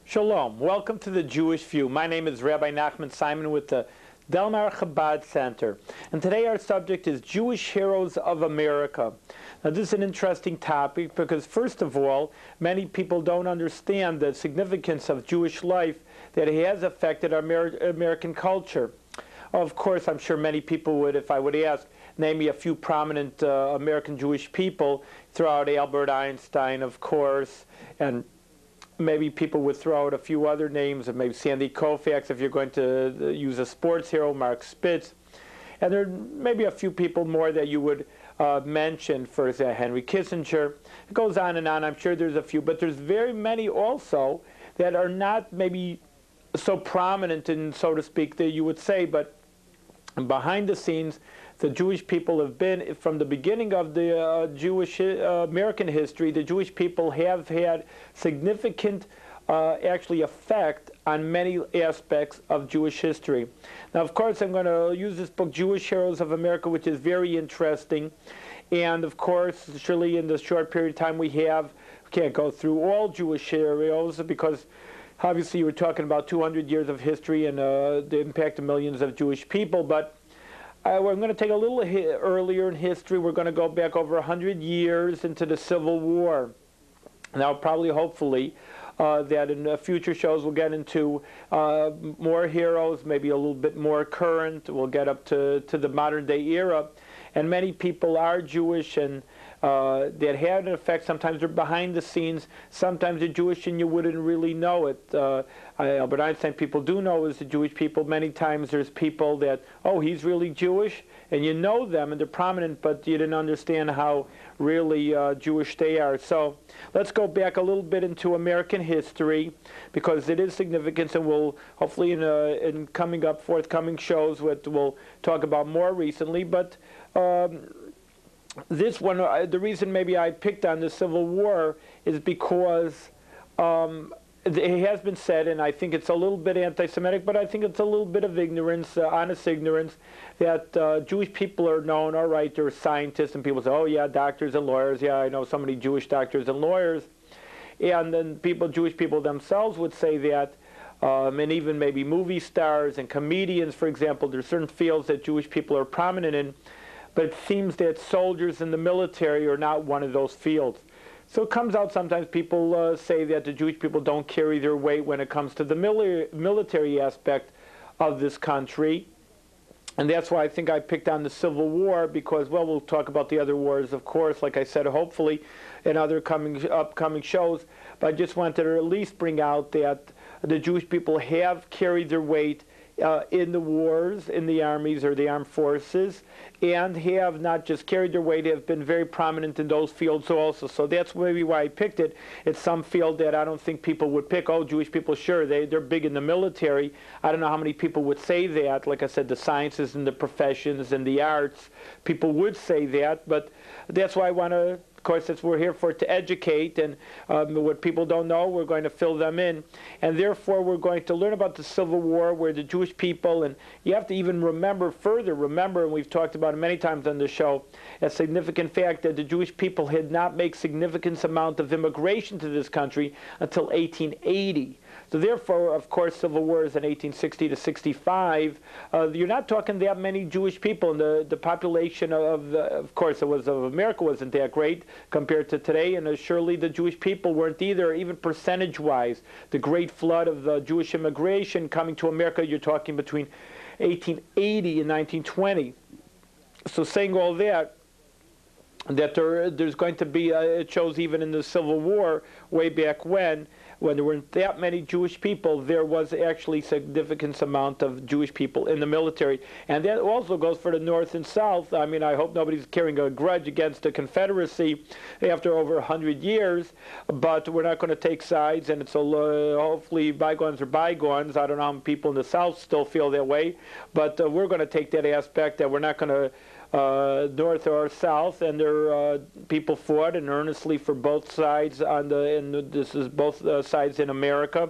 Shalom. Welcome to the Jewish View. My name is Rabbi Nachman Simon with the Del Mar Chabad Center. And today our subject is Jewish Heroes of America. Now this is an interesting topic because first of all, many people don't understand the significance of Jewish life that it has affected our American culture. Of course, I'm sure many people would, if I would ask, name me a few prominent American Jewish people throughout Albert Einstein, of course, and maybe people would throw out a few other names, and maybe Sandy Koufax, if you're going to use a sports hero, Mark Spitz. And there may be a few people more that you would mention, for example, Henry Kissinger. It goes on and on. I'm sure there's a few, but there's very many also that are not maybe so prominent, and so to speak, that you would say, but behind the scenes, the Jewish people have been, from the beginning of the Jewish American history, the Jewish people have had significant actually effect on many aspects of Jewish history. Now, of course, I'm going to use this book, Jewish Heroes of America, which is very interesting. And, of course, surely in the short period of time we have, we can't go through all Jewish heroes because obviously we're talking about 200 years of history and the impact of millions of Jewish people. But we're going to take a little earlier in history. We're going to go back over 100 years into the Civil War. Now, probably, hopefully, that in future shows we'll get into more heroes, maybe a little bit more current. We'll get up to the modern-day era. And many people are Jewish and that had an effect. Sometimes they're behind the scenes. Sometimes they're Jewish and you wouldn't really know it. Albert Einstein, people do know is the Jewish people. Many times there's people that, oh, he's really Jewish, and you know them and they're prominent, but you didn't understand how really Jewish they are. So let's go back a little bit into American history because it is significant, and we'll hopefully in coming up forthcoming shows we'll talk about more recently. But this one, the reason maybe I picked on the Civil War is because it has been said, and I think it's a little bit anti-Semitic, but I think it's a little bit of ignorance, honest ignorance, that Jewish people are known, all right, they're scientists, and people say, oh yeah, doctors and lawyers, yeah, I know so many Jewish doctors and lawyers. And then Jewish people themselves would say that, and even maybe movie stars and comedians, for example, there's certain fields that Jewish people are prominent in, but it seems that soldiers in the military are not one of those fields. So it comes out sometimes people say that the Jewish people don't carry their weight when it comes to the military aspect of this country. And that's why I think I picked on the Civil War because, well, we'll talk about the other wars, of course, like I said, hopefully in other upcoming shows. But I just wanted to at least bring out that the Jewish people have carried their weight in the wars, in the armies or the armed forces, and have not just carried their weight, have been very prominent in those fields also. So that's maybe why I picked it. It's some field that I don't think people would pick. Oh, Jewish people, sure, they're big in the military. I don't know how many people would say that. Like I said, the sciences and the professions and the arts, people would say that, but that's why I want to, of course, that's what we're here for, to educate, and what people don't know, we're going to fill them in. And therefore, we're going to learn about the Civil War, where the Jewish people, and you have to even remember, and we've talked about it many times on the show, a significant fact that the Jewish people had not made significant amount of immigration to this country until 1880. So therefore, of course, Civil War is in 1860 to 65. You're not talking that many Jewish people, and the population of course, of America wasn't that great compared to today, and surely the Jewish people weren't either, even percentage-wise. The great flood of the Jewish immigration coming to America, you're talking between 1880 and 1920. So saying all that, there's going to be, it shows even in the Civil War way back when there weren't that many Jewish people, there was actually significant amount of Jewish people in the military. And that also goes for the North and South. I mean, I hope nobody's carrying a grudge against the Confederacy after over 100 years, but we're not going to take sides, and it's hopefully bygones are bygones. I don't know how many people in the South still feel that way, but we're going to take that aspect that we're not going to North or South, and their people fought and earnestly for both sides and this is both sides in America.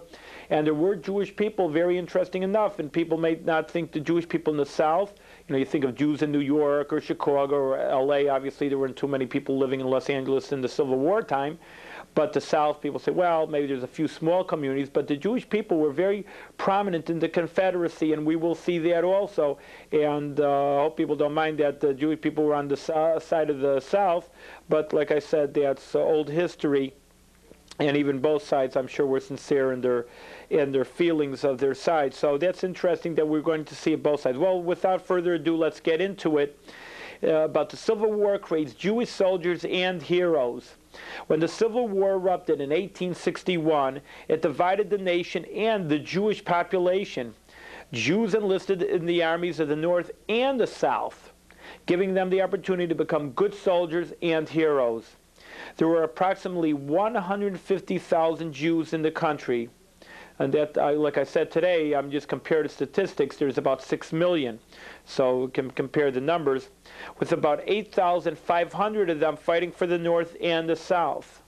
And there were Jewish people, very interesting enough, and people may not think the Jewish people in the South, you think of Jews in New York or Chicago or LA, obviously there weren't too many people living in Los Angeles in the Civil War time, But the South, people say, well, maybe there's a few small communities, but the Jewish people were very prominent in the Confederacy, and we will see that also. And I hope people don't mind that the Jewish people were on the side of the South, but like I said, that's old history. And even both sides, I'm sure, were sincere in their feelings of their side. So that's interesting that we're going to see both sides. Well, without further ado, let's get into it. About the Civil War creates Jewish soldiers and heroes. When the Civil War erupted in 1861, it divided the nation and the Jewish population. Jews enlisted in the armies of the North and the South, giving them the opportunity to become good soldiers and heroes. There were approximately 150,000 Jews in the country. And that, like I said today, I'm just compared to statistics, there's about 6 million. So we can compare the numbers, with about 8,500 of them fighting for the North and the South.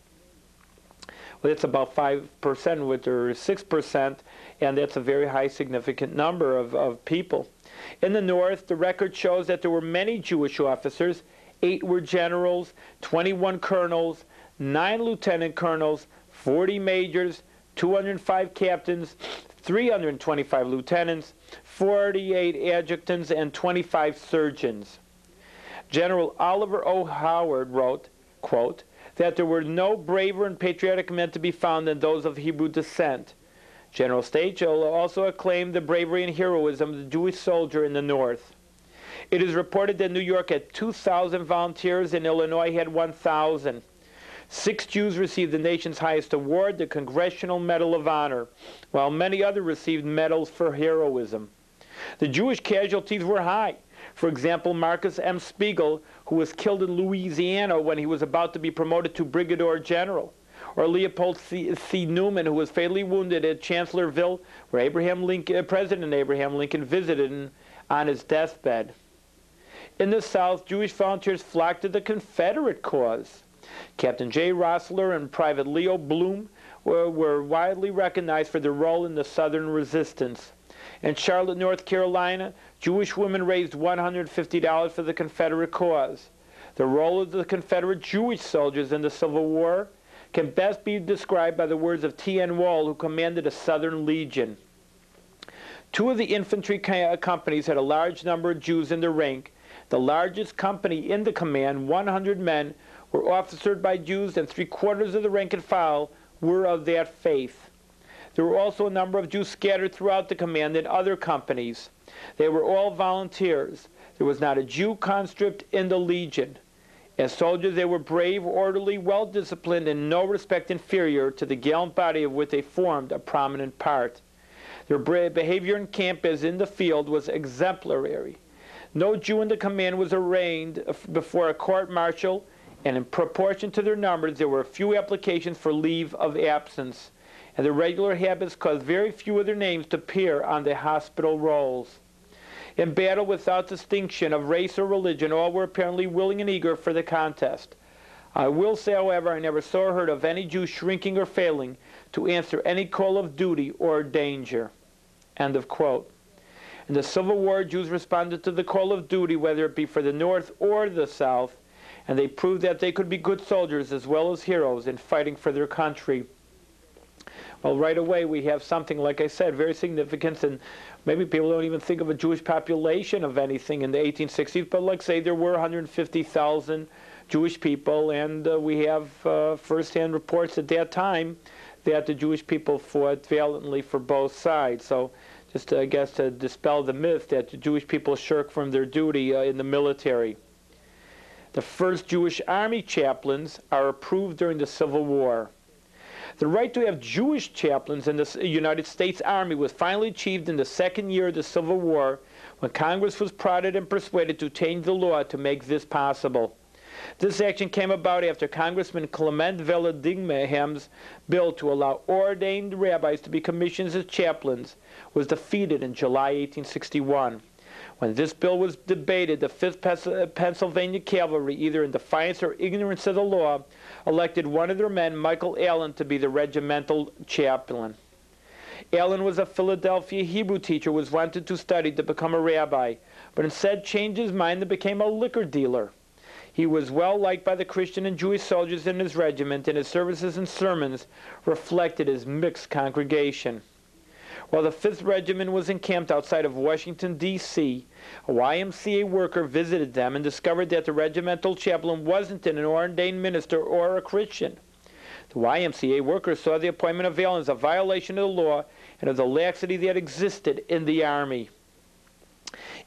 Well, that's about 5% or 6%, and that's a very high significant number of people. In the North, the record shows that there were many Jewish officers. 8 were generals, 21 colonels, 9 lieutenant colonels, 40 majors, 205 captains, 325 lieutenants, 48 adjutants, and 25 surgeons. General Oliver O. Howard wrote, quote, that there were no braver and patriotic men to be found than those of Hebrew descent. General Stachel also acclaimed the bravery and heroism of the Jewish soldier in the North. It is reported that New York had 2,000 volunteers and Illinois had 1,000. 6 Jews received the nation's highest award, the Congressional Medal of Honor, while many others received medals for heroism. The Jewish casualties were high. For example, Marcus M. Spiegel, who was killed in Louisiana when he was about to be promoted to brigadier general, or Leopold C. Newman, who was fatally wounded at Chancellorsville, where President Abraham Lincoln visited him on his deathbed. In the South, Jewish volunteers flocked to the Confederate cause. Captain J. Rossler and Private Leo Bloom were widely recognized for their role in the Southern resistance. In Charlotte, North Carolina, Jewish women raised $150 for the Confederate cause. The role of the Confederate Jewish soldiers in the Civil War can best be described by the words of T.N. Wall, who commanded a Southern Legion. 2 of the infantry companies had a large number of Jews in their rank. The largest company in the command, 100 men, were officered by Jews, and 3/4 of the rank and file were of that faith. There were also a number of Jews scattered throughout the command in other companies. They were all volunteers. There was not a Jew conscript in the Legion. As soldiers, they were brave, orderly, well-disciplined, and in no respect inferior to the gallant body of which they formed a prominent part. Their behavior in camp as in the field was exemplary. No Jew in the command was arraigned before a court-martial, and in proportion to their numbers, there were few applications for leave of absence, and their regular habits caused very few of their names to appear on the hospital rolls. In battle, without distinction of race or religion, all were apparently willing and eager for the contest. I will say, however, I never saw or heard of any Jew shrinking or failing to answer any call of duty or danger. End of quote. In the Civil War, Jews responded to the call of duty, whether it be for the North or the South, and they proved that they could be good soldiers as well as heroes in fighting for their country. Well, right away we have something, like I said, very significant, and maybe people don't even think of a Jewish population of anything in the 1860s, but like say there were 150,000 Jewish people, and we have first-hand reports at that time that the Jewish people fought valiantly for both sides. So just, I guess, to dispel the myth that the Jewish people shirk from their duty in the military. The first Jewish army chaplains are approved during the Civil War. The right to have Jewish chaplains in the United States Army was finally achieved in the second year of the Civil War, when Congress was prodded and persuaded to change the law to make this possible. This action came about after Congressman Clement Vallandigham's bill to allow ordained rabbis to be commissioned as chaplains was defeated in July 1861. When this bill was debated, the 5th Pennsylvania Cavalry, either in defiance or ignorance of the law, elected one of their men, Michael Allen, to be the regimental chaplain. Allen was a Philadelphia Hebrew teacher who was wanted to study to become a rabbi, but instead changed his mind and became a liquor dealer. He was well liked by the Christian and Jewish soldiers in his regiment, and his services and sermons reflected his mixed congregation. While the 5th Regiment was encamped outside of Washington, D.C., a YMCA worker visited them and discovered that the regimental chaplain wasn't an ordained minister or a Christian. The YMCA worker saw the appointment of Allen as a violation of the law and of the laxity that existed in the Army.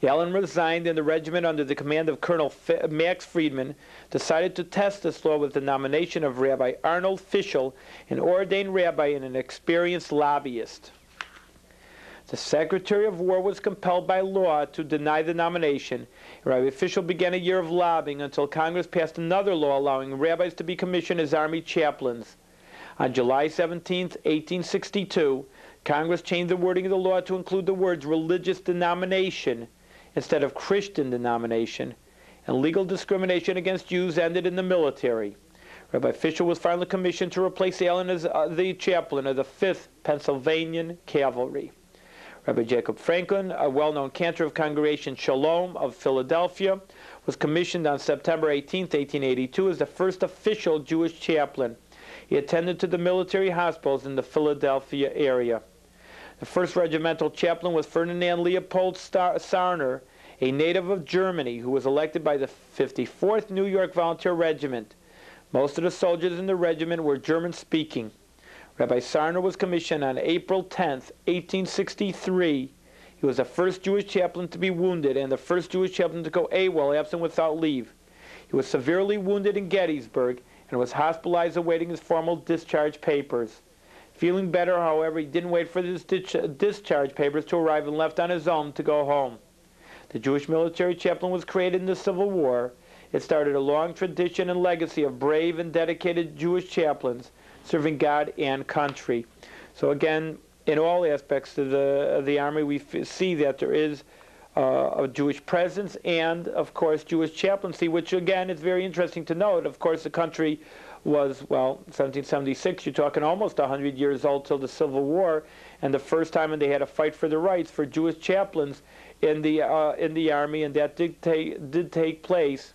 Allen resigned, and the regiment, under the command of Colonel Max Friedman, decided to test this law with the nomination of Rabbi Arnold Fischel, an ordained rabbi and an experienced lobbyist. The Secretary of War was compelled by law to deny the nomination. Rabbi Fischel began a year of lobbying until Congress passed another law allowing rabbis to be commissioned as Army chaplains. On July 17, 1862, Congress changed the wording of the law to include the words religious denomination instead of Christian denomination, and legal discrimination against Jews ended in the military. Rabbi Fischel was finally commissioned to replace Allen as the chaplain of the 5th Pennsylvania Cavalry. Rabbi Jacob Franklin, a well-known cantor of Congregation Shalom of Philadelphia, was commissioned on September 18, 1882 as the first official Jewish chaplain. He attended to the military hospitals in the Philadelphia area. The first regimental chaplain was Ferdinand Leopold Sarner, a native of Germany who was elected by the 54th New York Volunteer Regiment. Most of the soldiers in the regiment were German-speaking. Rabbi Sarner was commissioned on April 10, 1863. He was the first Jewish chaplain to be wounded and the first Jewish chaplain to go AWOL, absent without leave. He was severely wounded in Gettysburg and was hospitalized awaiting his formal discharge papers. Feeling better, however, he didn't wait for his discharge papers to arrive and left on his own to go home. The Jewish military chaplain was created in the Civil War. It started a long tradition and legacy of brave and dedicated Jewish chaplains serving God and country. So again, in all aspects of the Army, we see that there is a Jewish presence and, of course, Jewish chaplaincy, which, again, is very interesting to note. Of course, the country was, well, 1776, you're talking almost 100 years old till the Civil War, and the first time when they had to fight for the rights for Jewish chaplains in the Army, and that did take place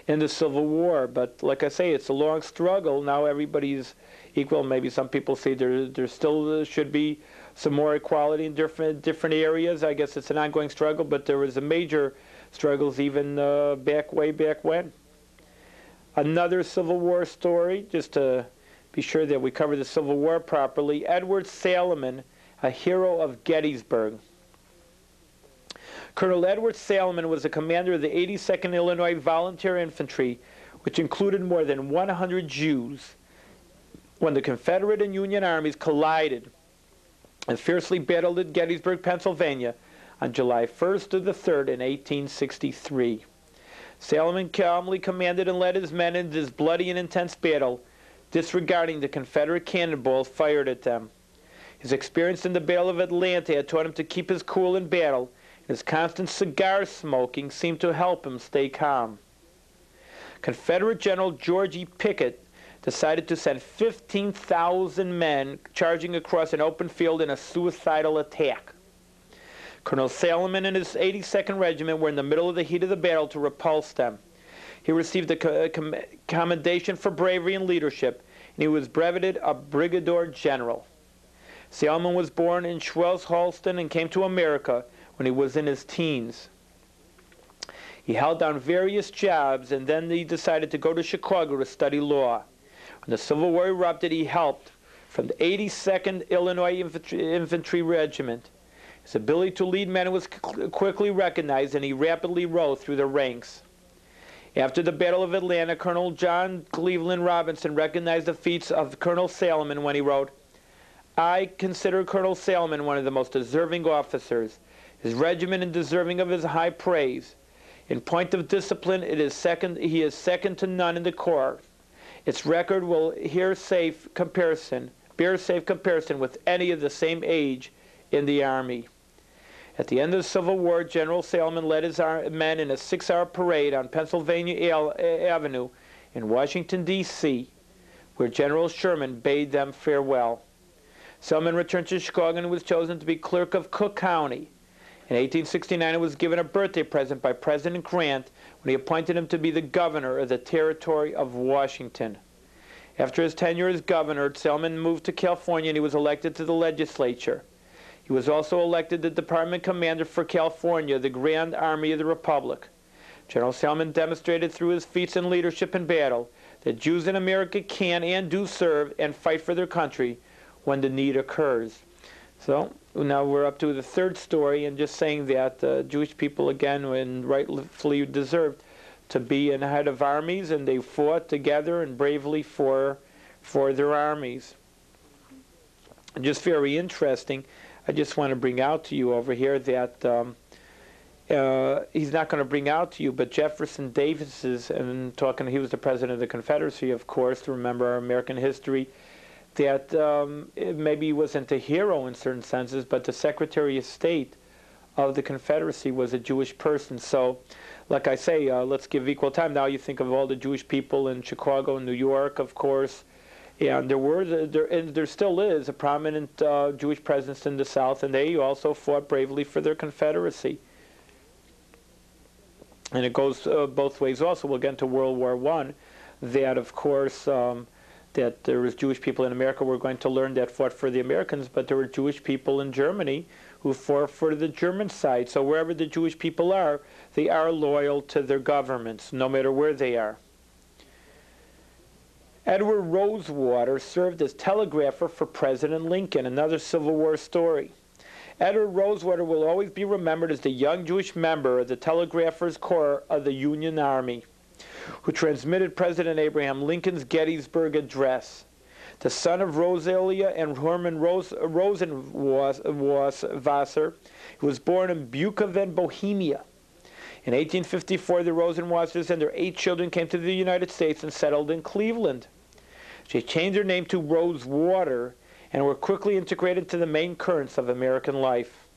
in the Civil War. But like I say, it's a long struggle. Now everybody's equal. Maybe some people say there still should be some more equality in different areas. I guess it's an ongoing struggle, but there was a major struggles even way back when. Another Civil War story, just to be sure that we cover the Civil War properly. Edward Salomon, a hero of Gettysburg. Colonel Edward Salomon was the commander of the 82nd Illinois Volunteer Infantry, which included more than 100 Jews, when the Confederate and Union armies collided and fiercely battled at Gettysburg, Pennsylvania, on July 1st to the 3rd in 1863. Salomon calmly commanded and led his men in this bloody and intense battle, disregarding the Confederate cannonballs fired at them. His experience in the Battle of Atlanta had taught him to keep his cool in battle, and his constant cigar smoking seemed to help him stay calm. Confederate General George E. Pickett decided to send 15,000 men charging across an open field in a suicidal attack. Colonel Salomon and his 82nd Regiment were in the middle of the heat of the battle to repulse them. He received a commendation for bravery and leadership, and he was brevetted a brigadier general. Salomon was born in Schleswig-Holstein and came to America when he was in his teens. He held down various jobs, and then he decided to go to Chicago to study law. When the Civil War erupted, he helped from the 82nd Illinois Infantry Regiment. His ability to lead men was quickly recognized, and he rapidly rose through the ranks. After the Battle of Atlanta, Colonel John Cleveland Robinson recognized the feats of Colonel Salomon when he wrote, "I consider Colonel Salomon one of the most deserving officers. His regiment is deserving of his high praise. In point of discipline, he is second to none in the Corps. Its record will bear safe comparison with any of the same age in the Army." At the end of the Civil War, General Salomon led his men in a 6-hour parade on Pennsylvania Avenue in Washington, D.C., where General Sherman bade them farewell. Salomon returned to Chicago and was chosen to be clerk of Cook County. In 1869, it was given a birthday present by President Grant when he appointed him to be the governor of the territory of Washington. After his tenure as governor, Selman moved to California and he was elected to the legislature. He was also elected the department commander for California, the Grand Army of the Republic. General Selman demonstrated through his feats in leadership and battle that Jews in America can and do serve and fight for their country when the need occurs. So now we're up to the third story, and just saying that Jewish people, again, and rightfully deserved to be in the head of armies, and they fought together and bravely for their armies. And just very interesting, I just want to bring out to you over here that he's not going to bring out to you, but Jefferson Davis's, and talking, he was the president of the Confederacy, of course, to remember our American history, that maybe he wasn't a hero in certain senses, but the Secretary of State of the Confederacy was a Jewish person. So, like I say, let's give equal time. Now you think of all the Jewish people in Chicago and New York, of course, and there still is a prominent Jewish presence in the South, and they also fought bravely for their Confederacy. And it goes both ways also. We'll get into World War I, that, of course, that there was Jewish people in America, we're going to learn, that fought for the Americans, but there were Jewish people in Germany who fought for the German side. So wherever the Jewish people are, they are loyal to their governments, no matter where they are. Edward Rosewater served as telegrapher for President Lincoln, another Civil War story. Edward Rosewater will always be remembered as the young Jewish member of the Telegraphers Corps of the Union Army, who transmitted President Abraham Lincoln's Gettysburg Address. The son of Rosalia and Herman Rosenwasser, he was born in Bukovan, Bohemia. In 1854, the Rosenwassers and their 8 children came to the United States and settled in Cleveland. They changed their name to Rosewater and were quickly integrated to the main currents of American life.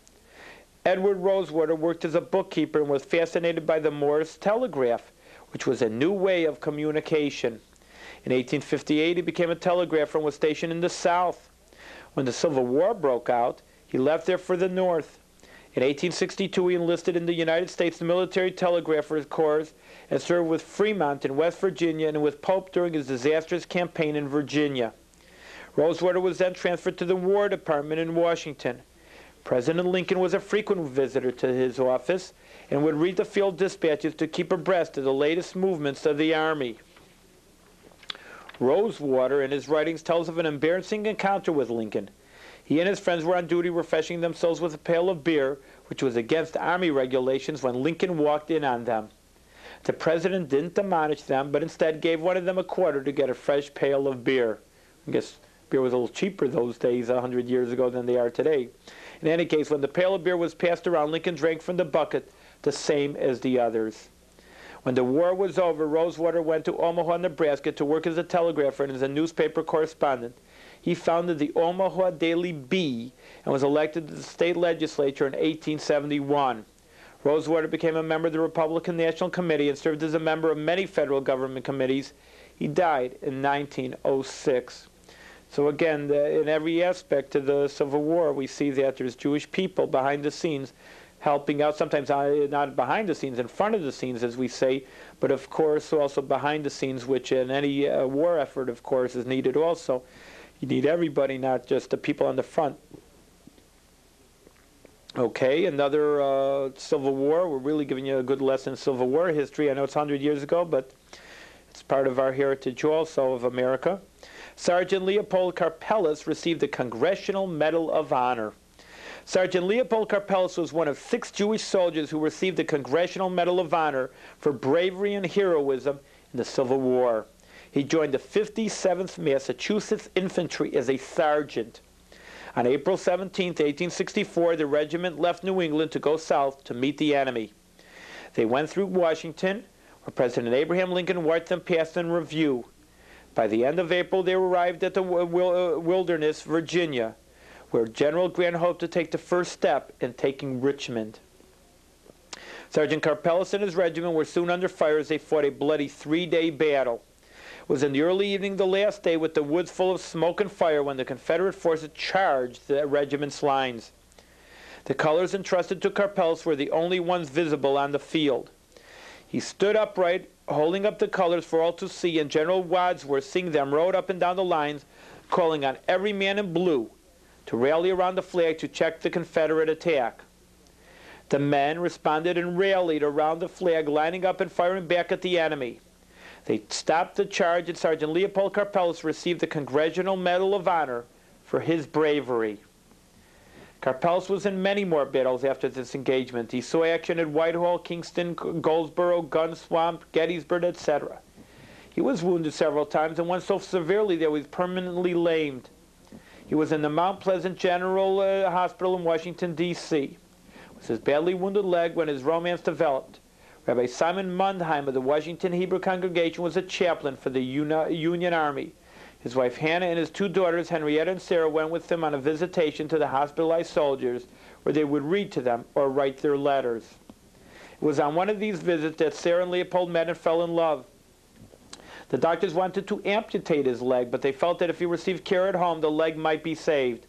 Edward Rosewater worked as a bookkeeper and was fascinated by the Morse telegraph, which was a new way of communication. In 1858, he became a telegrapher and was stationed in the South. When the Civil War broke out, he left there for the North. In 1862, he enlisted in the United States Military Telegraphers Corps and served with Fremont in West Virginia and with Pope during his disastrous campaign in Virginia. Rosewater was then transferred to the War Department in Washington. President Lincoln was a frequent visitor to his office and would read the field dispatches to keep abreast of the latest movements of the Army. Rosewater, in his writings, tells of an embarrassing encounter with Lincoln. He and his friends were on duty refreshing themselves with a pail of beer, which was against Army regulations, when Lincoln walked in on them. The president didn't admonish them, but instead gave one of them a quarter to get a fresh pail of beer. I guess beer was a little cheaper those days, 100 years ago, than they are today. In any case, when the pail of beer was passed around, Lincoln drank from the bucket, the same as the others. When the war was over, Rosewater went to Omaha, Nebraska to work as a telegrapher and as a newspaper correspondent. He founded the Omaha Daily Bee and was elected to the state legislature in 1871. Rosewater became a member of the Republican National Committee and served as a member of many federal government committees. He died in 1906. So again, in every aspect of the Civil War, we see that there's Jewish people behind the scenes helping out, sometimes not behind the scenes, in front of the scenes, as we say, but of course also behind the scenes, which in any war effort, of course, is needed also. You need everybody, not just the people on the front. Okay, another Civil War. We're really giving you a good lesson in Civil War history. I know it's 100 years ago, but it's part of our heritage also of America. Sergeant Leopold Karpeles received the Congressional Medal of Honor. Sergeant Leopold Karpeles was one of 6 Jewish soldiers who received the Congressional Medal of Honor for bravery and heroism in the Civil War. He joined the 57th Massachusetts Infantry as a sergeant. On April 17, 1864, the regiment left New England to go south to meet the enemy. They went through Washington, where President Abraham Lincoln watched them pass in review. By the end of April, they arrived at the Wilderness, Virginia, where General Grant hoped to take the first step in taking Richmond. Sergeant Karpeles and his regiment were soon under fire as they fought a bloody 3-day battle. It was in the early evening, the last day, with the woods full of smoke and fire, when the Confederate forces charged the regiment's lines. The colors entrusted to Karpeles were the only ones visible on the field. He stood upright, holding up the colors for all to see, and General Wadsworth, seeing them, rode up and down the lines, calling on every man in blue to rally around the flag to check the Confederate attack. The men responded and rallied around the flag, lining up and firing back at the enemy. They stopped the charge, and Sergeant Leopold Karpeles received the Congressional Medal of Honor for his bravery. Karpeles was in many more battles after this engagement. He saw action at Whitehall, Kingston, Goldsboro, Gun Swamp, Gettysburg, etc. He was wounded several times, and once so severely that he was permanently lamed. He was in the Mount Pleasant General Hospital in Washington, D.C. with his badly wounded leg when his romance developed. Rabbi Simon Mundheim of the Washington Hebrew congregation was a chaplain for the Union Army. His wife Hannah and his two daughters, Henrietta and Sarah, went with him on a visitation to the hospitalized soldiers, where they would read to them or write their letters. It was on one of these visits that Sarah and Leopold met and fell in love. The doctors wanted to amputate his leg, but they felt that if he received care at home, the leg might be saved.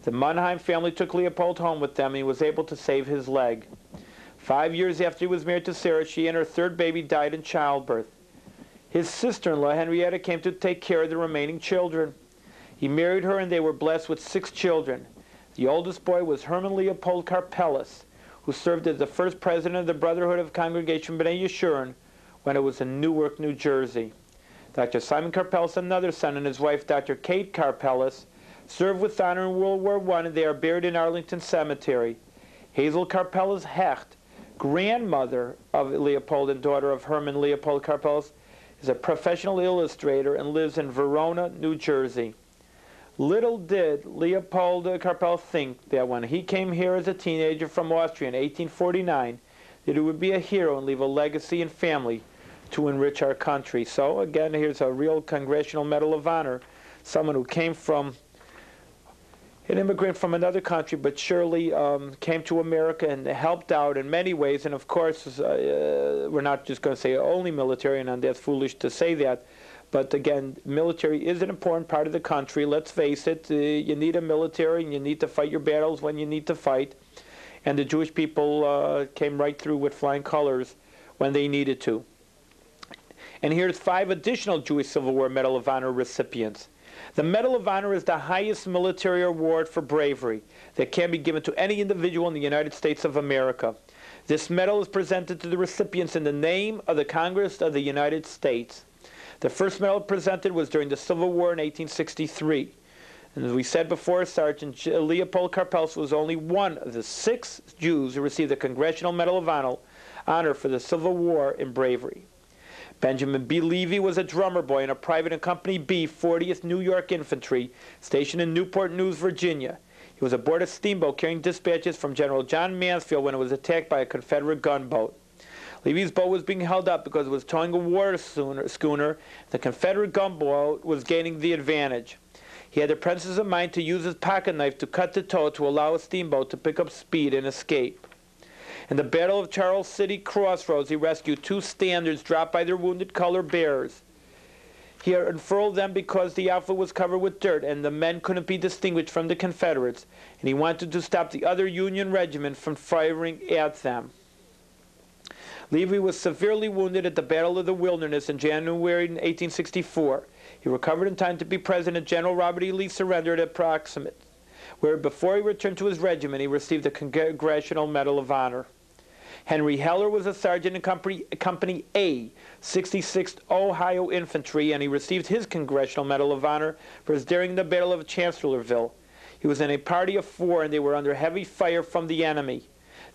The Mundheim family took Leopold home with them, and he was able to save his leg. 5 years after he was married to Sarah, she and her third baby died in childbirth. His sister-in-law, Henrietta, came to take care of the remaining children. He married her, and they were blessed with 6 children. The oldest boy was Herman Leopold Karpeles, who served as the first president of the Brotherhood of Congregation B'nai Yeshurun when it was in Newark, New Jersey. Dr. Simon Karpeles, another son, and his wife, Dr. Kate Karpeles, served with honor in World War I, and they are buried in Arlington Cemetery. Hazel Karpeles Hecht, grandmother of Leopold and daughter of Herman Leopold Karpeles, is a professional illustrator and lives in Verona, New Jersey. Little did Leopold Karpeles think that when he came here as a teenager from Austria in 1849, that he would be a hero and leave a legacy and family to enrich our country. So again, here's a real Congressional Medal of Honor, someone who came from an immigrant from another country, but surely came to America and helped out in many ways. And of course, we're not just going to say only military, and that's foolish to say that. But again, military is an important part of the country. Let's face it, you need a military, and you need to fight your battles when you need to fight. And the Jewish people came right through with flying colors when they needed to. And here's 5 additional Jewish Civil War Medal of Honor recipients. The Medal of Honor is the highest military award for bravery that can be given to any individual in the United States of America. This medal is presented to the recipients in the name of the Congress of the United States. The first medal presented was during the Civil War in 1863. And as we said before, Sergeant Leopold Karpeles was only one of the 6 Jews who received the Congressional Medal of Honor for the Civil War in bravery. Benjamin B. Levy was a drummer boy in a private in Company B, 40th New York Infantry, stationed in Newport News, Virginia. He was aboard a steamboat carrying dispatches from General John Mansfield when it was attacked by a Confederate gunboat. Levy's boat was being held up because it was towing a war schooner. The Confederate gunboat was gaining the advantage. He had the presence of mind to use his pocket knife to cut the tow to allow a steamboat to pick up speed and escape. In the Battle of Charles City Crossroads, he rescued 2 standards dropped by their wounded color bearers. He unfurled them because the outfit was covered with dirt and the men couldn't be distinguished from the Confederates, and he wanted to stop the other Union regiment from firing at them. Levy was severely wounded at the Battle of the Wilderness in January 1864. He recovered in time to be present at General Robert E. Lee's surrender at Approximate, where before he returned to his regiment, he received the Congressional Medal of Honor. Henry Heller was a sergeant in Company A, 66th Ohio Infantry, and he received his Congressional Medal of Honor for his daring in the Battle of Chancellorsville. He was in a party of 4, and they were under heavy fire from the enemy.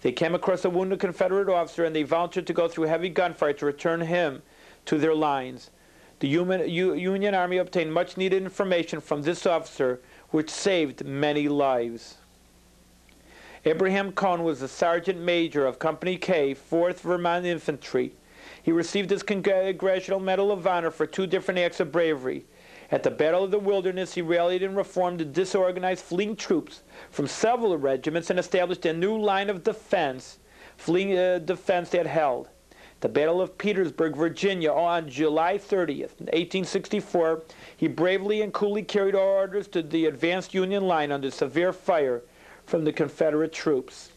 They came across a wounded Confederate officer, and they volunteered to go through heavy gunfire to return him to their lines. The Union Army obtained much-needed information from this officer, which saved many lives. Abraham Cohn was a sergeant major of Company K, 4th Vermont Infantry. He received his Congressional Medal of Honor for 2 different acts of bravery. At the Battle of the Wilderness, he rallied and reformed the disorganized fleeing troops from several regiments and established a new line of defense, defense that held. The Battle of Petersburg, Virginia, on July 30th, 1864, he bravely and coolly carried orders to the advanced Union line under severe fire from the Confederate troops.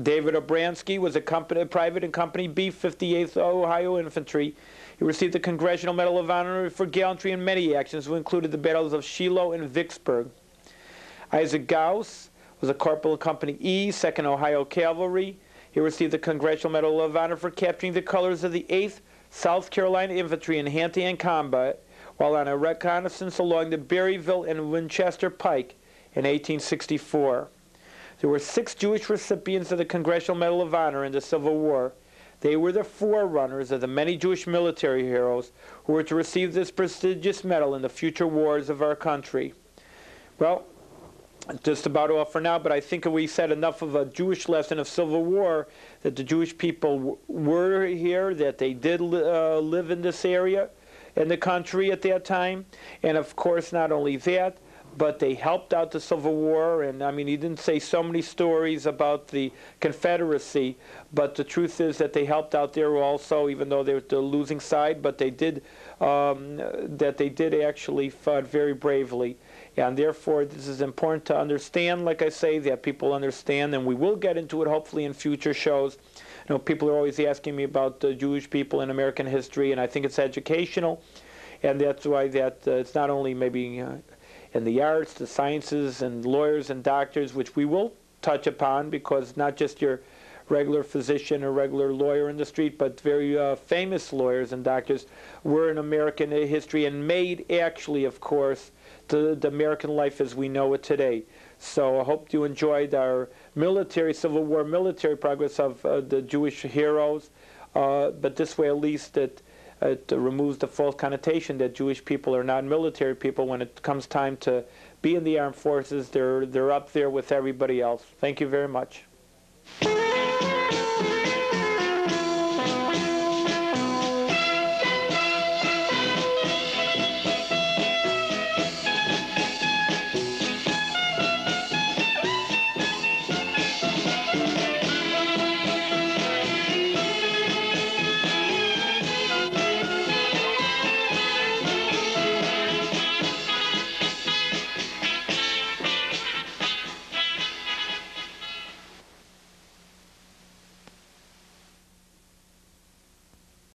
David Obransky was a private in Company B, 58th Ohio Infantry. He received the Congressional Medal of Honor for gallantry in many actions, which included the battles of Shiloh and Vicksburg. Isaac Gauss was a corporal in Company E, 2nd Ohio Cavalry. He received the Congressional Medal of Honor for capturing the colors of the 8th South Carolina Infantry in hand-to-hand combat while on a reconnaissance along the Berryville and Winchester Pike in 1864. There were 6 Jewish recipients of the Congressional Medal of Honor in the Civil War. They were the forerunners of the many Jewish military heroes who were to receive this prestigious medal in the future wars of our country. Well, just about all for now, but I think we said enough of a Jewish lesson of Civil War, that the Jewish people were here, that they did live in this area, in the country at that time, and of course not only that, but they helped out the Civil War. And I mean, he didn't say so many stories about the Confederacy, but the truth is that they helped out there also, even though they were the losing side, but they did, actually fight very bravely. And therefore, this is important to understand, like I say, that people understand, and we will get into it hopefully in future shows. You know, people are always asking me about the Jewish people in American history, and I think it's educational, and that's why it's not only maybe in the arts, the sciences, and lawyers and doctors, which we will touch upon, because not just your regular physician or regular lawyer in the street, but very famous lawyers and doctors were in American history and made, actually, of course, the American life as we know it today. So I hope you enjoyed our Civil War military progress of the Jewish heroes, but this way at least it removes the false connotation that Jewish people are not military people. When it comes time to be in the armed forces, they're up there with everybody else. Thank you very much.